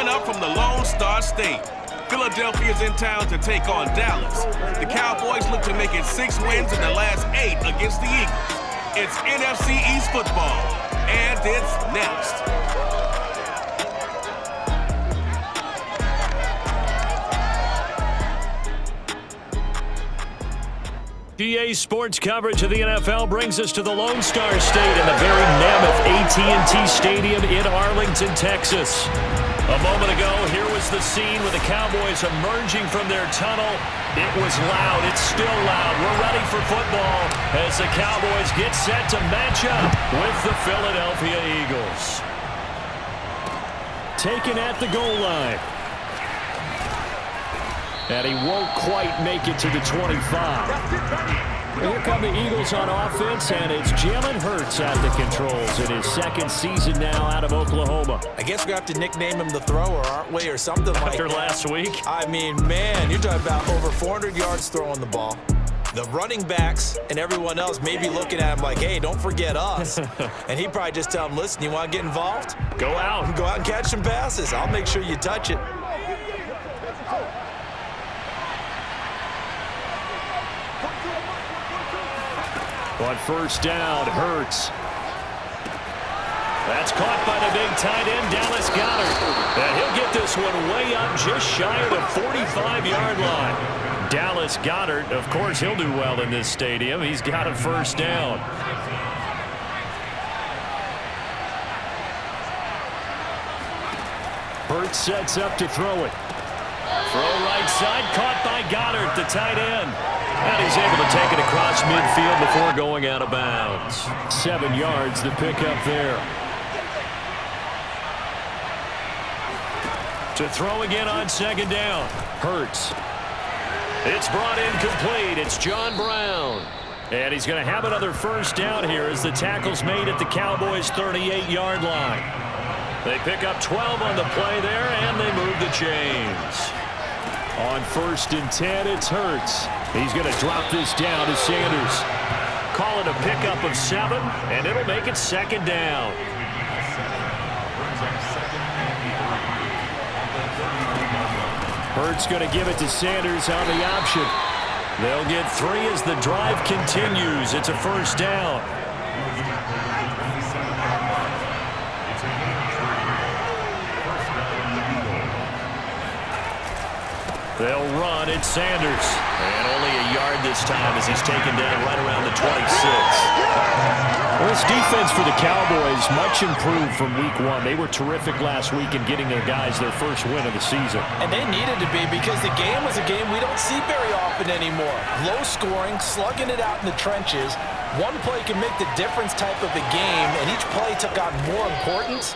coming up from the Lone Star State. Philadelphia's in town to take on Dallas. The Cowboys look to make it 6 wins in the last 8 against the Eagles. It's NFC East football, and it's next. GA Sports coverage of the NFL brings us to the Lone Star State in the very mammoth AT&T Stadium in Arlington, Texas. A moment ago, here was the scene with the Cowboys emerging from their tunnel. It was loud. It's still loud. We're ready for football as the Cowboys get set to match up with the Philadelphia Eagles. Taken at the goal line. And he won't quite make it to the 25. Here come the Eagles on offense, and it's Jalen Hurts at the controls in his second season now out of Oklahoma. I guess we have to nickname him the thrower, aren't we, or something like that. After last week? I mean, man, you're talking about over 400 yards throwing the ball. The running backs and everyone else may be looking at him like, hey, don't forget us. And he'd probably just tell them, listen, you want to get involved? Go out. Go out and catch some passes. I'll make sure you touch it. On first down, Hurts. That's caught by the big tight end, Dallas Goedert. And he'll get this one way up just shy of the 45-yard line. Dallas Goedert, of course, he'll do well in this stadium. He's got a first down. Hurts sets up to throw it. Throw right side, caught by Goedert, the tight end. And he's able to take it across midfield before going out of bounds. 7 yards, the pickup there. To throw again on second down. Hurts. It's brought in complete. It's John Brown. And he's going to have another first down here as the tackle's made at the Cowboys' 38-yard line. They pick up 12 on the play there, and they move the chains. On first and 10, it's Hurts. He's going to drop this down to Sanders. Call it a pickup of 7, and it'll make it second down. Hurts going to give it to Sanders on the option. They'll get 3 as the drive continues. It's a first down. They'll run. It's Sanders. And only a yard this time as he's taken down right around the 26. Well, this defense for the Cowboys much improved from week 1. They were terrific last week in getting their guys their first win of the season. And they needed to be because the game was a game we don't see very often anymore. Low scoring, slugging it out in the trenches. One play can make the difference type of a game, and each play took on more importance.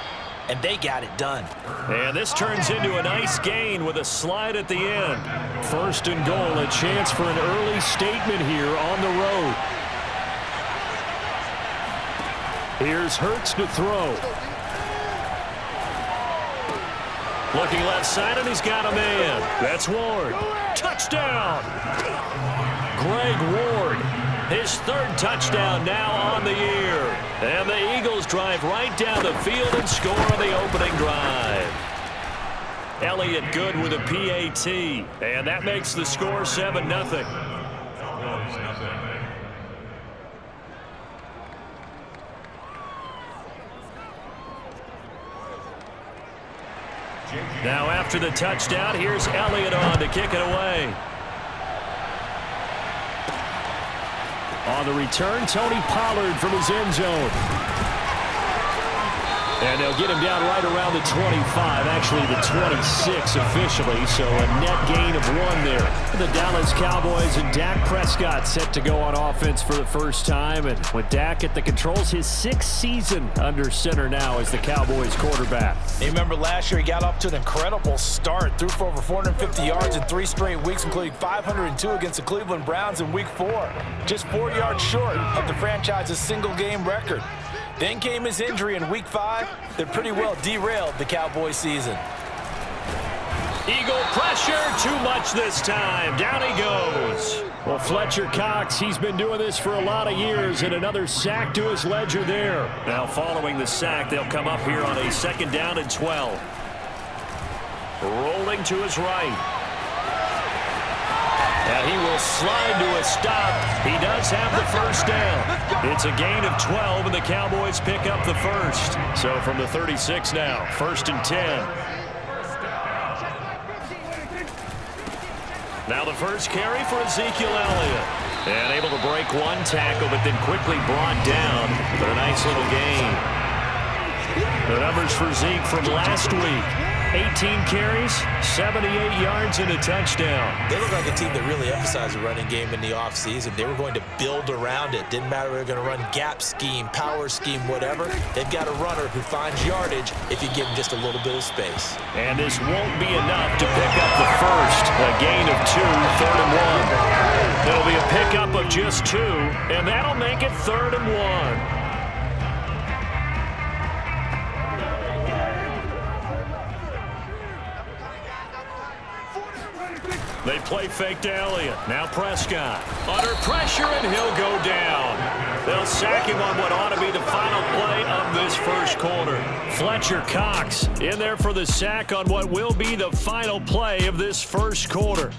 And they got it done. And this turns into a nice gain with a slide at the end. First and goal, a chance for an early statement here on the road. Here's Hurts to throw. Looking left side, and he's got a man. That's Ward. Touchdown! Greg Ward. His 3rd touchdown now on the year. And the Eagles drive right down the field and score on the opening drive. Elliott good with a PAT. And that makes the score 7-0. Now after the touchdown, here's Elliott on to kick it away. On the return, Tony Pollard from his end zone. And they'll get him down right around the 25, actually the 26 officially, so a net gain of 1 there. The Dallas Cowboys and Dak Prescott set to go on offense for the first time, and with Dak at the controls, his 6th season under center now as the Cowboys quarterback. You remember last year he got off to an incredible start, threw for over 450 yards in 3 straight weeks, including 502 against the Cleveland Browns in week 4. Just 4 yards short of the franchise's single-game record. Then came his injury in week 5 that pretty well derailed the Cowboys season. Eagle pressure, too much this time. Down he goes. Well, Fletcher Cox, he's been doing this for a lot of years, and another sack to his ledger there. Now following the sack, they'll come up here on a 2nd down and 12. rolling to his right. And he will slide to a stop. He does have the first down. It's a gain of 12, and the Cowboys pick up the first. So from the 36 now, 1st and 10. Now the first carry for Ezekiel Elliott. And able to break one tackle, but then quickly brought down for a nice little gain. The numbers for Zeke from last week. 18 carries, 78 yards, and a touchdown. They look like a team that really emphasized the running game in the offseason. They were going to build around it. Didn't matter if they were going to run gap scheme, power scheme, whatever. They've got a runner who finds yardage if you give him just a little bit of space. And this won't be enough to pick up the first. A gain of 2, 3rd and 1. It'll be a pickup of just 2, and that'll make it 3rd and 1. They play fake to Elliott. Now Prescott. Under pressure, and he'll go down. They'll sack him on what ought to be the final play of this first quarter. Fletcher Cox in there for the sack on what will be the final play of this first quarter.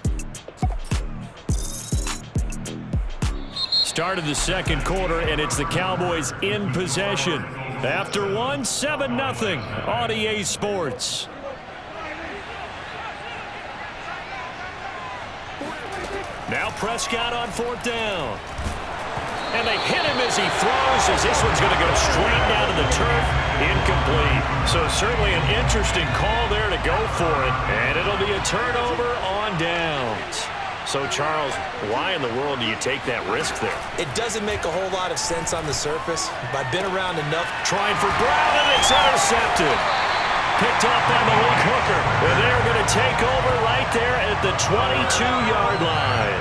Start of the second quarter, and it's the Cowboys in possession. After one, 7-0 on EA Sports. Now Prescott on 4th down. And they hit him as he throws, as this one's going to go straight down to the turf. Incomplete. So certainly an interesting call there to go for it. And it'll be a turnover on downs. So, Charles, why in the world do you take that risk there? It doesn't make a whole lot of sense on the surface. But I've been around enough. Trying for Brown, and it's intercepted. Picked off by Malik Hooker. And they're going to take over right there at the 22-yard line.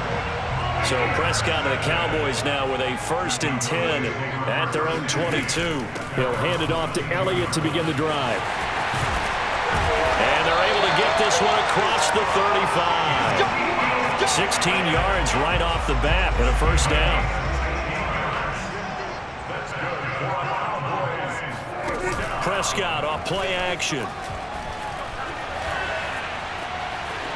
So Prescott and the Cowboys now with a 1st and 10 at their own 22. He'll hand it off to Elliott to begin the drive. And they're able to get this one across the 35. 16 yards right off the bat and a first down. Prescott off play action.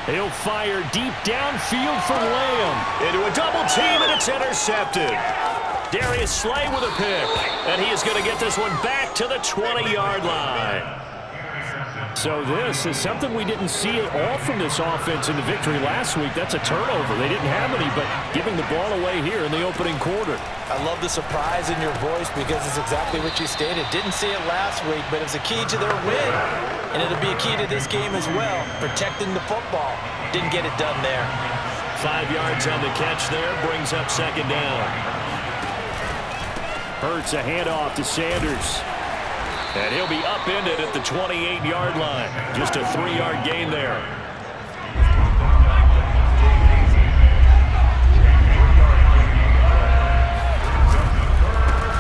He'll fire deep downfield for Lamb. Into a double team, and it's intercepted. Darius Slay with a pick. And he is going to get this one back to the 20-yard line. So this is something we didn't see at all from this offense in the victory last week. That's a turnover. They didn't have any, but giving the ball away here in the opening quarter. I love the surprise in your voice because it's exactly what you stated. Didn't see it last week, but it was a key to their win. And it'll be a key to this game as well, protecting the football. Didn't get it done there. 5 yards on the catch there, brings up 2nd down. Hurts a handoff to Sanders. And he'll be upended at the 28-yard line. Just a 3-yard gain there.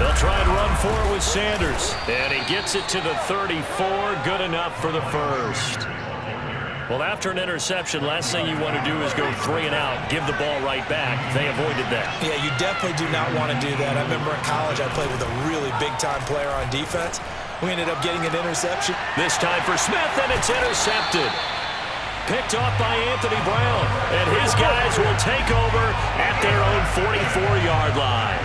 They'll try and run for it with Sanders. And he gets it to the 34. Good enough for the first. Well, after an interception, last thing you want to do is go 3 and out, give the ball right back. They avoided that. Yeah, you definitely do not want to do that. I remember in college I played with a really big-time player on defense. We ended up getting an interception. This time for Smith, and it's intercepted. Picked off by Anthony Brown. And his guys will take over at their own 44-yard line.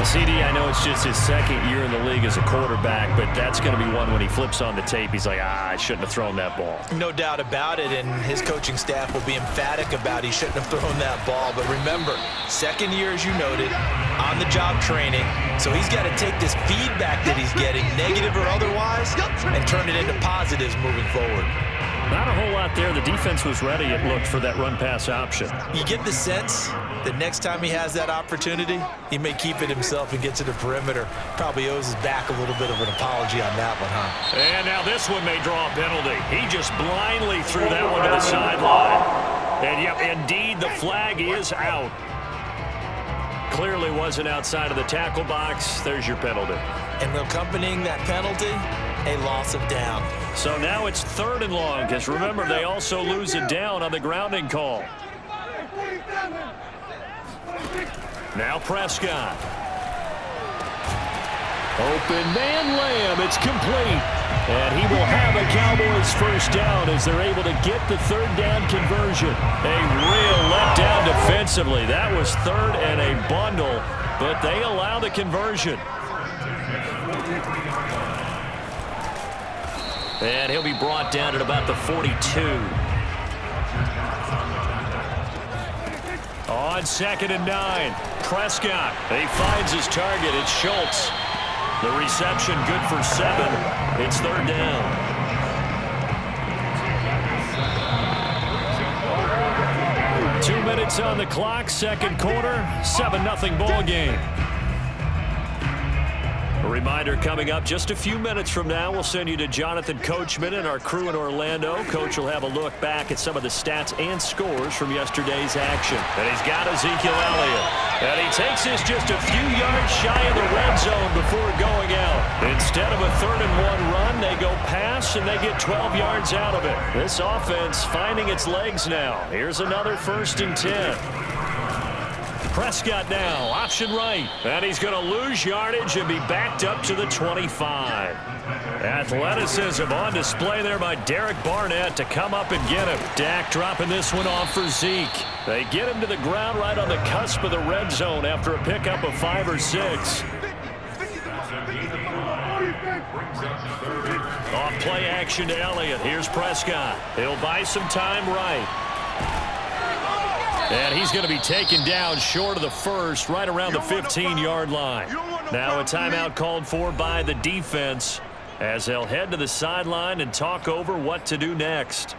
CD, I know it's just his 2nd year in the league as a quarterback, but that's going to be one when he flips on the tape. He's like, I shouldn't have thrown that ball. No doubt about it, and his coaching staff will be emphatic about he shouldn't have thrown that ball. But remember, 2nd year, as you noted, on-the-job training. So he's got to take this feedback that he's getting, negative or otherwise, and turn it into positives moving forward. Not a whole lot there. The defense was ready, it looked, for that run-pass option. You get the sense that next time he has that opportunity, he may keep it himself and get to the perimeter. Probably owes his back a little bit of an apology on that one, huh? And now this one may draw a penalty. He just blindly threw that one to the sideline. And, yep, indeed, the flag is out. Clearly wasn't outside of the tackle box. There's your penalty. And accompanying that penalty, a loss of down. So now it's 3rd and long, because remember, they also lose it down on the grounding call. Now Prescott. Open man Lamb. It's complete. And he will have a Cowboys first down as they're able to get the third down conversion. A real letdown defensively. That was third and a bundle, but they allow the conversion. And he'll be brought down at about the 42. On 2nd and 9, Prescott. He finds his target. It's Schultz. The reception good for 7. It's third down. Two minutes on the clock, second quarter, 7-0 ball game. A reminder coming up just a few minutes from now, we'll send you to Jonathan Coachman and our crew in Orlando. Coach will have a look back at some of the stats and scores from yesterday's action. And he's got Ezekiel Elliott. And he takes this just a few yards shy of the red zone before going out. Instead of a 3rd-and-1 run, they go pass and they get 12 yards out of it. This offense finding its legs now. Here's another 1st and 10. Prescott now, option right, and he's going to lose yardage and be backed up to the 25. Athleticism on display there by Derek Barnett to come up and get him. Dak dropping this one off for Zeke. They get him to the ground right on the cusp of the red zone after a pickup of 5 or 6. Off play action to Elliott. Here's Prescott. He'll buy some time right. And he's going to be taken down short of the first, right around the 15-yard line. Now a timeout called for by the defense as they'll head to the sideline and talk over what to do next.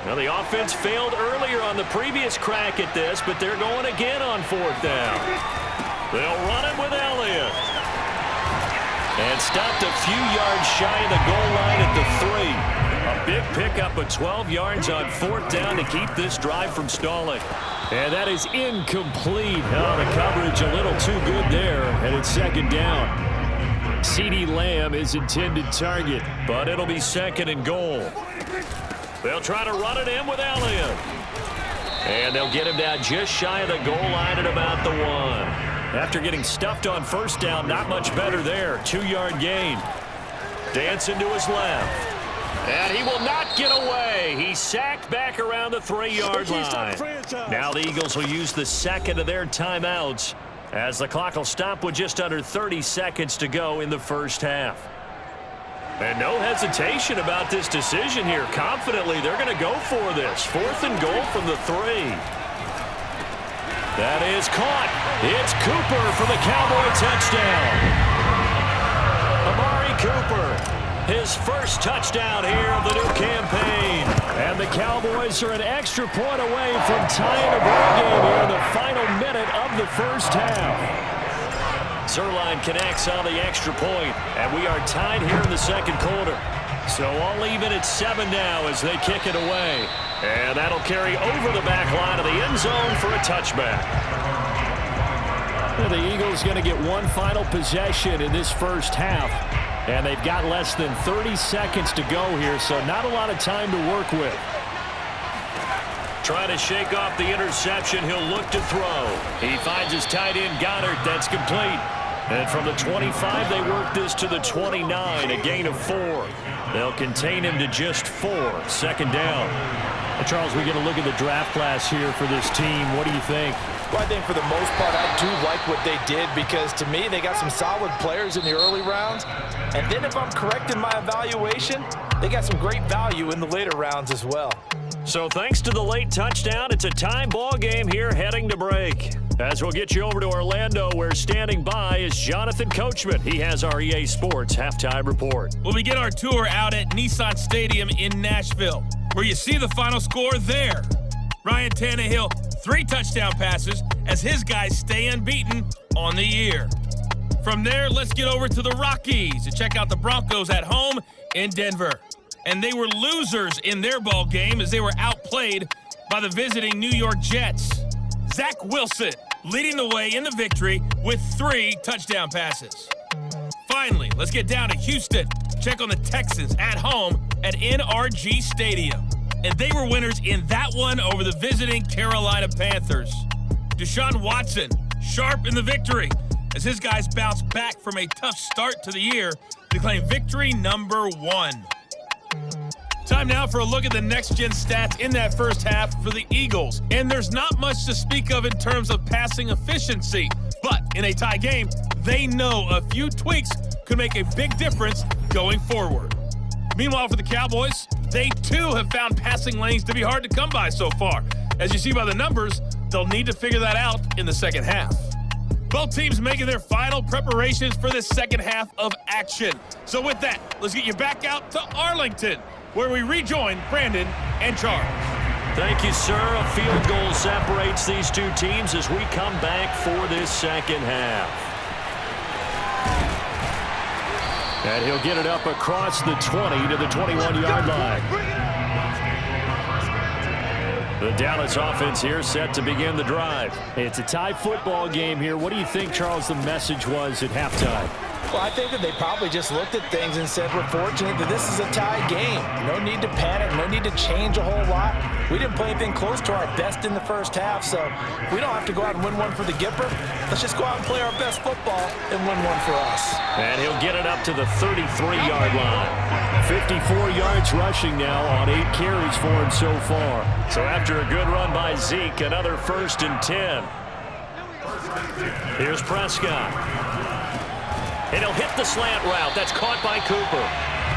Now the offense failed earlier on the previous crack at this, but they're going again on 4th down. They'll run it with Elliott. And stopped a few yards shy of the goal line at the 3. A big pickup of 12 yards on 4th down to keep this drive from stalling. And that is incomplete. Oh, the coverage a little too good there, and it's 2nd down. CeeDee Lamb is intended target, but it'll be 2nd and goal. They'll try to run it in with Elliott. And they'll get him down just shy of the goal line at about the 1. After getting stuffed on 1st down, not much better there. 2-yard gain. Dancing to his left. And he will not get away. He's sacked back around the 3-yard line. Now the Eagles will use the 2nd of their timeouts as the clock will stop with just under 30 seconds to go in the first half. And no hesitation about this decision here. Confidently, they're going to go for this. 4th and goal from the 3. That is caught. It's Cooper for the Cowboy touchdown. Amari Cooper. His first touchdown here of the new campaign. And the Cowboys are an extra point away from tying a ball game here in the final minute of the first half. Zerline connects on the extra point, and we are tied here in the 2nd quarter. So all even at 7 now as they kick it away. And that'll carry over the back line of the end zone for a touchback. Well, the Eagles going to get one final possession in this first half. And they've got less than 30 seconds to go here, so not a lot of time to work with. Trying to shake off the interception, he'll look to throw. He finds his tight end, Goddard. That's complete. And from the 25, they work this to the 29, a gain of 4. They'll contain him to just 4, 2nd down. Well, Charles, we get a look at the draft class here for this team. What do you think? Well, I think for the most part, I do like what they did because, to me, they got some solid players in the early rounds. And then if I'm correct in my evaluation, they got some great value in the later rounds as well. So thanks to the late touchdown, it's a time ball game here heading to break. As we'll get you over to Orlando, where standing by is Jonathan Coachman. He has our EA Sports halftime report. Well, we get our tour out at Nissan Stadium in Nashville, where you see the final score there. Ryan Tannehill, 3 touchdown passes as his guys stay unbeaten on the year. From there, let's get over to the Rockies to check out the Broncos at home in Denver. And they were losers in their ball game as they were outplayed by the visiting New York Jets. Zach Wilson leading the way in the victory with 3 touchdown passes. Finally, let's get down to Houston to check on the Texans at home at NRG Stadium. And they were winners in that one over the visiting Carolina Panthers. Deshaun Watson, sharp in the victory, as his guys bounce back from a tough start to the year to claim victory number 1. Time now for a look at the next-gen stats in that first half for the Eagles. And there's not much to speak of in terms of passing efficiency. But in a tie game, they know a few tweaks could make a big difference going forward. Meanwhile, for the Cowboys, they too have found passing lanes to be hard to come by so far. As you see by the numbers, they'll need to figure that out in the second half. Both teams making their final preparations for the second half of action. So with that, let's get you back out to Arlington, where we rejoin Brandon and Charles. Thank you, sir. A field goal separates these two teams as we come back for this second half. And he'll get it up across the 20 to the 21-yard line. The Dallas offense here set to begin the drive. It's a tie football game here. What do you think, Charles, the message was at halftime? Well, I think that they probably just looked at things and said, we're fortunate that this is a tie game. No need to panic, no need to change a whole lot. We didn't play anything close to our best in the first half, so we don't have to go out and win one for the Gipper. Let's just go out and play our best football and win one for us. And he'll get it up to the 33-yard line. 54 yards rushing now on 8 carries for him so far. So after a good run by Zeke, another 1st and 10. Here's Prescott. And he'll hit the slant route. That's caught by Cooper.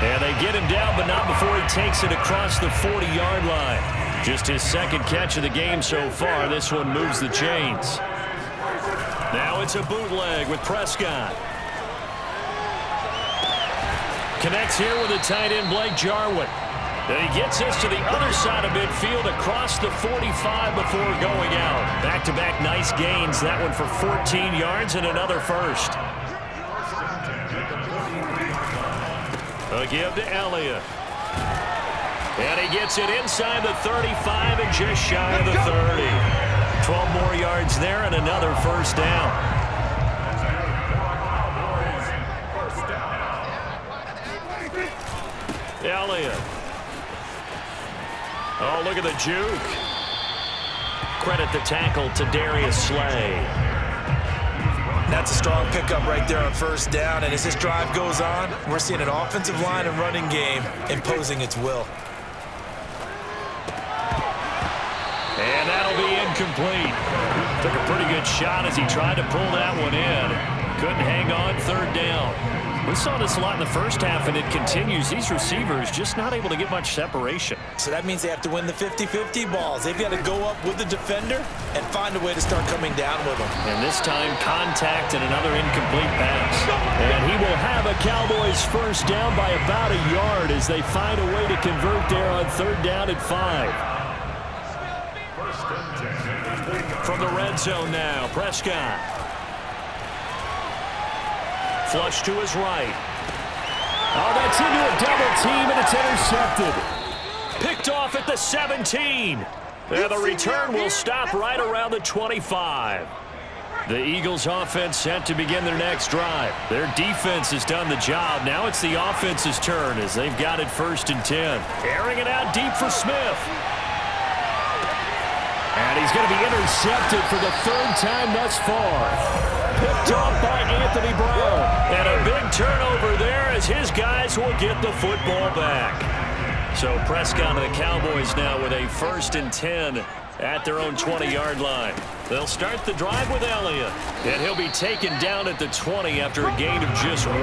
And they get him down, but not before he takes it across the 40-yard line. Just his second catch of the game so far. This one moves the chains. Now it's a bootleg with Prescott. Connects here with a tight end, Blake Jarwin. And he gets this to the other side of midfield across the 45 before going out. Back-to-back nice gains. That one for 14 yards and another first. A give to Elliott. And he gets it inside the 35 and just shy of the 30. 12 more yards there and another first down. Elliott. Oh, look at the juke. Credit the tackle to Darius Slay. That's a strong pickup right there on first down, and as this drive goes on, we're seeing an offensive line and running game imposing its will. And that'll be incomplete. Took a pretty good shot as he tried to pull that one in. Couldn't hang on, 3rd down. We saw this a lot in the first half, and it continues. These receivers just not able to get much separation. So that means they have to win the 50-50 balls. They've got to go up with the defender and find a way to start coming down with them. And this time, contact and another incomplete pass. And he will have a Cowboys first down by about a yard as they find a way to convert there on 3rd down and 5. From the red zone now, Prescott. Flush to his right. Oh, that's into a double team, and it's intercepted. Picked off at the 17. And the return will stop right around the 25. The Eagles offense set to begin their next drive. Their defense has done the job. Now it's the offense's turn as they've got it 1st and 10. Airing it out deep for Smith. And he's going to be intercepted for the 3rd time thus far. Picked off by Anthony Brown. And a big turnover there as his guys will get the football back. So Prescott and the Cowboys now with a 1st and 10 at their own 20-yard line. They'll start the drive with Elliott. And he'll be taken down at the 20 after a gain of just 1.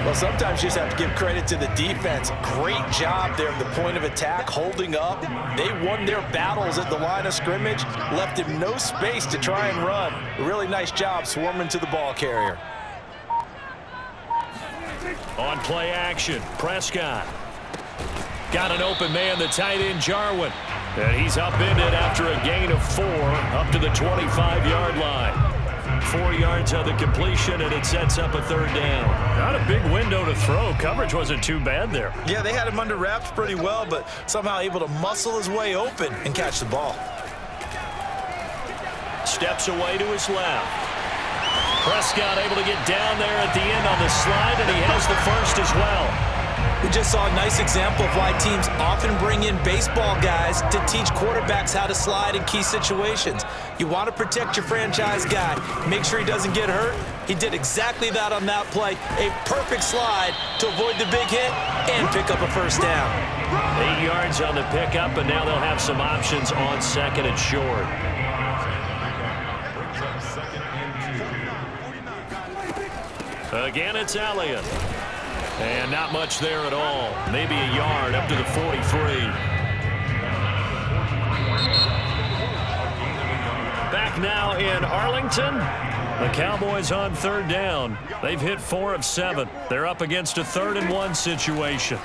Well, sometimes you just have to give credit to the defense. Great job there at the point of attack, holding up. They won their battles at the line of scrimmage, left him no space to try and run. A really nice job swarming to the ball carrier. On play action, Prescott. Got an open man, the tight end, Jarwin. And he's upended after a gain of 4 up to the 25-yard line. 4 yards on the completion, and it sets up a 3rd down. Not a big window to throw. Coverage wasn't too bad there. Yeah, they had him under wraps pretty well, but somehow able to muscle his way open and catch the ball. Steps away to his left. Prescott able to get down there at the end on the slide, and he has the first as well. We just saw a nice example of why teams often bring in baseball guys to teach quarterbacks how to slide in key situations. You want to protect your franchise guy. Make sure he doesn't get hurt. He did exactly that on that play. A perfect slide to avoid the big hit and pick up a first down. 8 yards on the pickup, and now they'll have some options on second and short. Again, it's Elliott. And not much there at all. Maybe a yard up to the 43. Back now in Arlington. The Cowboys on third down. They've hit 4 of 7. They're up against a 3rd and 1 situation.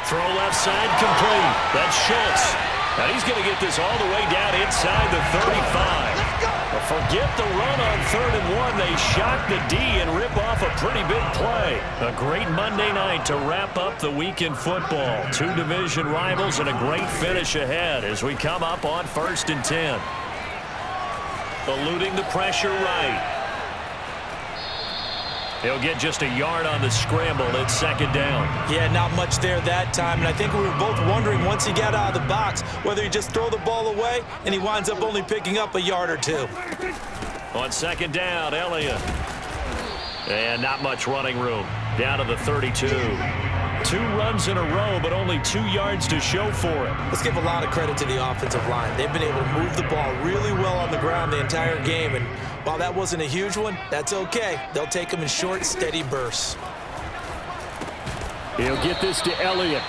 Throw left side complete. That's Schultz. And he's going to get this all the way down inside the 35. But forget the run on 3rd and 1. They shock the D and rip off a pretty big play. A great Monday night to wrap up the week in football. 2 division rivals and a great finish ahead as we come up on 1st and 10. Eluding the pressure right. He'll get just a yard on the scramble. It's 2nd down. Yeah, not much there that time. And I think we were both wondering once he got out of the box whether he just throw the ball away and he winds up only picking up a yard or 2. On 2nd down, Elliott. And not much running room. Down to the 32. 2 runs in a row, but only 2 yards to show for it. Let's give a lot of credit to the offensive line. They've been able to move the ball really well on the ground the entire game. And while that wasn't a huge one, that's okay. They'll take them in short, steady bursts. He'll get this to Elliott.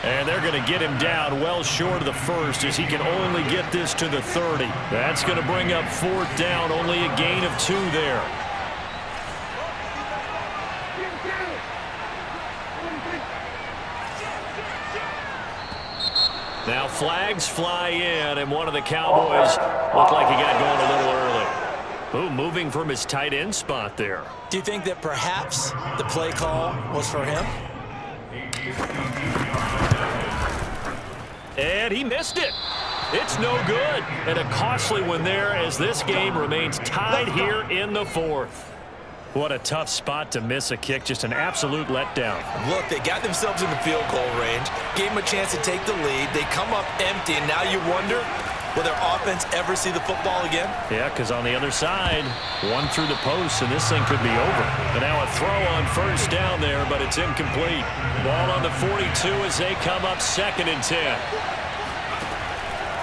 And they're going to get him down well short of the 1st as he can only get this to the 30. That's going to bring up 4th down, only a gain of 2 there. Now flags fly in, and one of the Cowboys looked like he got going a little early. Ooh, moving from his tight end spot there. Do you think that perhaps the play call was for him? And he missed it. It's no good. And a costly one there as this game remains tied here in the 4th. What a tough spot to miss a kick. Just an absolute letdown. Look, they got themselves in the field goal range, gave them a chance to take the lead. They come up empty, and now you wonder, will their offense ever see the football again? Yeah, because on the other side, one through the post, and this thing could be over. And now a throw on 1st down there, but it's incomplete. Ball on the 42 as they come up 2nd and 10.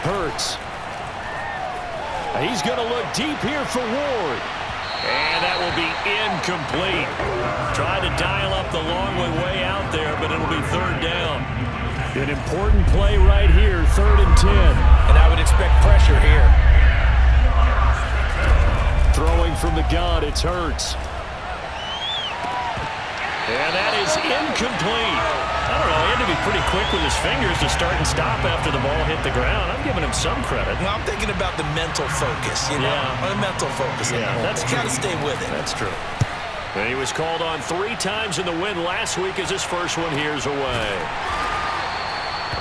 Hurts. He's going to look deep here for Ward. And that will be incomplete. Trying to dial up the long way out there, but it'll be 3rd down. An important play right here, 3rd and 10. And I would expect pressure here. Throwing from the gun, it's Hurts. And that is incomplete. I don't know, he had to be pretty quick with his fingers to start and stop after the ball hit the ground. I'm giving him some credit. Well, I'm thinking about the mental focus, you know? Yeah. The mental focus. Yeah, that's true. Got to stay with it. That's true. And he was called on 3 times in the win last week as his first one here's away.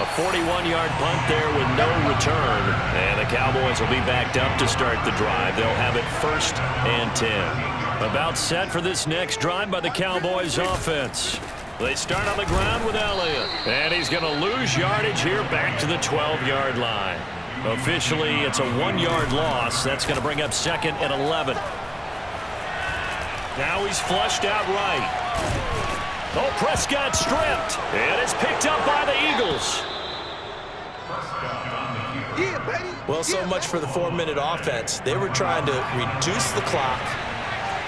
A 41-yard punt there with no return. And the Cowboys will be backed up to start the drive. They'll have it 1st and 10. About set for this next drive by the Cowboys offense. They start on the ground with Elliott. And he's going to lose yardage here back to the 12-yard line. Officially, it's a 1-yard loss. That's going to bring up 2nd and 11. Now he's flushed out right. Oh, Prescott stripped. And it's picked up by the Eagles. Well, so much for the 4-minute offense. They were trying to reduce the clock,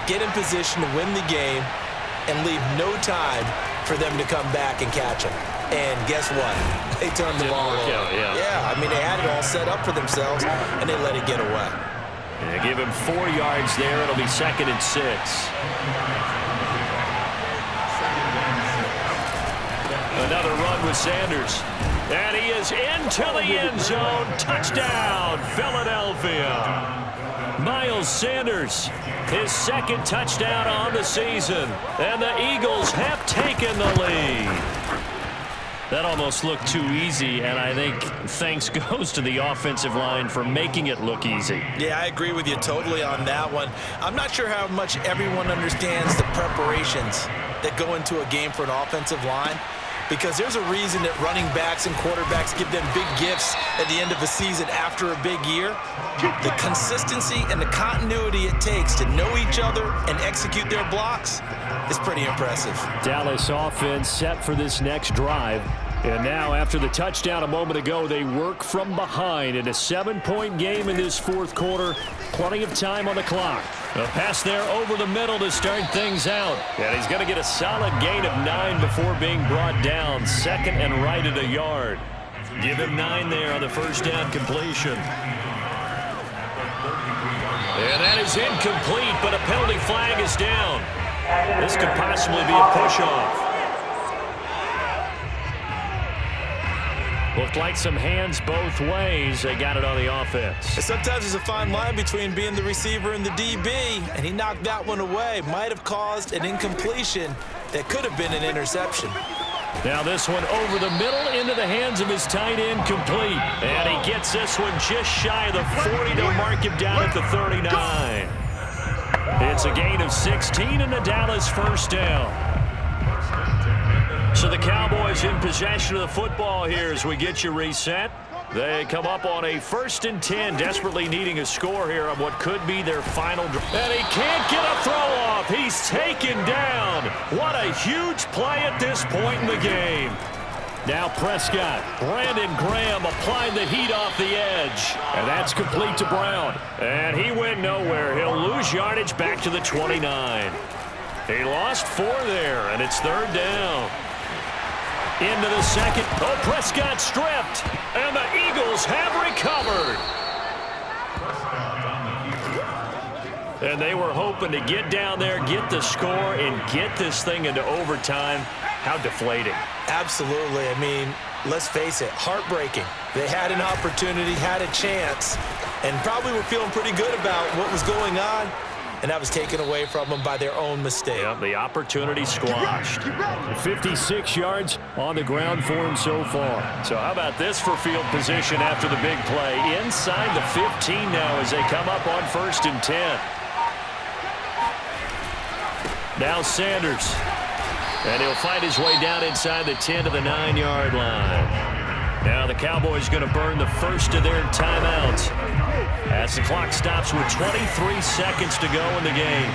get in position to win the game, and leave no time for them to come back and catch him. And guess what? They turned the ball over. Yeah, I mean, they had it all set up for themselves, and they let it get away. Yeah, give him 4 yards there. It'll be 2nd and 6. Another run with Sanders. And he is into the end zone. Touchdown, Philadelphia. Miles Sanders, his 2nd touchdown on the season. And the Eagles have taken the lead. That almost looked too easy, and I think thanks goes to the offensive line for making it look easy. Yeah, I agree with you totally on that one. I'm not sure how much everyone understands the preparations that go into a game for an offensive line. because there's a reason that running backs and quarterbacks give them big gifts at the end of the season after a big year. The consistency and the continuity it takes to know each other and execute their blocks is pretty impressive. Dallas offense set for this next drive. And now, after the touchdown a moment ago, they work from behind in a 7-point game in this fourth quarter. Plenty of time on the clock. A pass there over the middle to start things out. And he's going to get a solid gain of 9 before being brought down. Second and right at a yard. Give him 9 there on the first down completion. And that is incomplete, but a penalty flag is down. This could possibly be a push-off. Looked like some hands both ways. They got it on the offense. Sometimes there's a fine line between being the receiver and the DB, and he knocked that one away. Might have caused an incompletion that could have been an interception. Now this one over the middle into the hands of his tight end, complete. And he gets this one just shy of the 40 to mark him down at the 39. It's a gain of 16 and a Dallas first down. So the Cowboys in possession of the football here as we get you reset. They come up on a 1st and 10, desperately needing a score here on what could be their final drive. And he can't get a throw off. He's taken down. What a huge play at this point in the game. Now Prescott, Brandon Graham applying the heat off the edge. And that's complete to Brown. And he went nowhere. He'll lose yardage back to the 29. He lost 4 there, and it's 3rd down. Into the second. Oh, Prescott stripped. And the Eagles have recovered. And they were hoping to get down there, get the score, and get this thing into overtime. How deflating. Absolutely. I mean, let's face it, heartbreaking. They had an opportunity, had a chance, and probably were feeling pretty good about what was going on. And that was taken away from them by their own mistake. Yep, the opportunity squashed. 56 yards on the ground for him so far. So how about this for field position after the big play? Inside the 15 now as they come up on 1st and 10. Now Sanders. And he'll fight his way down inside the 10 to the 9-yard line. Now the Cowboys going to burn the first of their timeouts as the clock stops with 23 seconds to go in the game.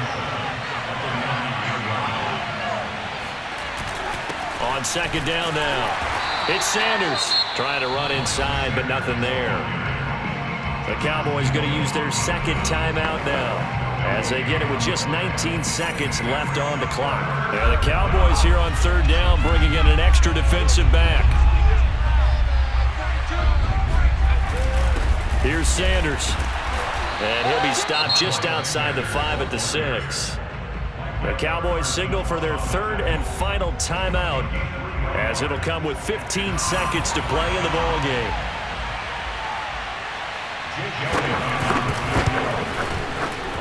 On 2nd down now, it's Sanders trying to run inside, but nothing there. The Cowboys going to use their 2nd timeout now as they get it with just 19 seconds left on the clock. Now the Cowboys here on 3rd down bringing in an extra defensive back. Here's Sanders. And he'll be stopped just outside the 5 at the 6. The Cowboys signal for their 3rd and final timeout as it'll come with 15 seconds to play in the ballgame.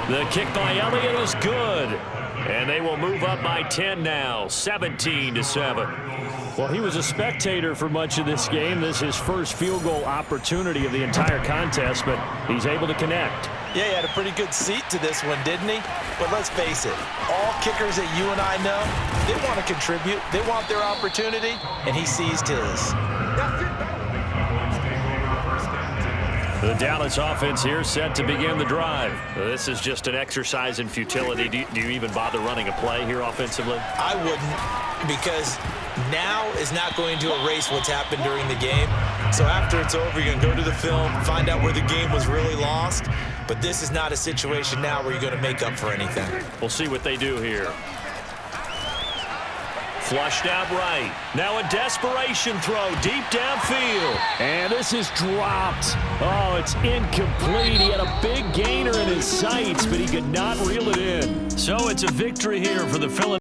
The kick by Elliott is good. And they will move up by 10 now, 17-7. Well, he was a spectator for much of this game. This is his first field goal opportunity of the entire contest, but he's able to connect. Yeah, he had a pretty good seat to this one, didn't he? But let's face it, all kickers that you and I know, they want to contribute. They want their opportunity, and he seized his. The Dallas offense here set to begin the drive. This is just an exercise in futility. Do you even bother running a play here offensively? I wouldn't, because now is not going to erase what's happened during the game. So after it's over, you're going to go to the film, find out where the game was really lost. But this is not a situation now where you're going to make up for anything. We'll see what they do here. Flushed out right. Now a desperation throw deep downfield. And this is dropped. Oh, it's incomplete. He had a big gainer in his sights, but he could not reel it in. So it's a victory here for the Philadelphia.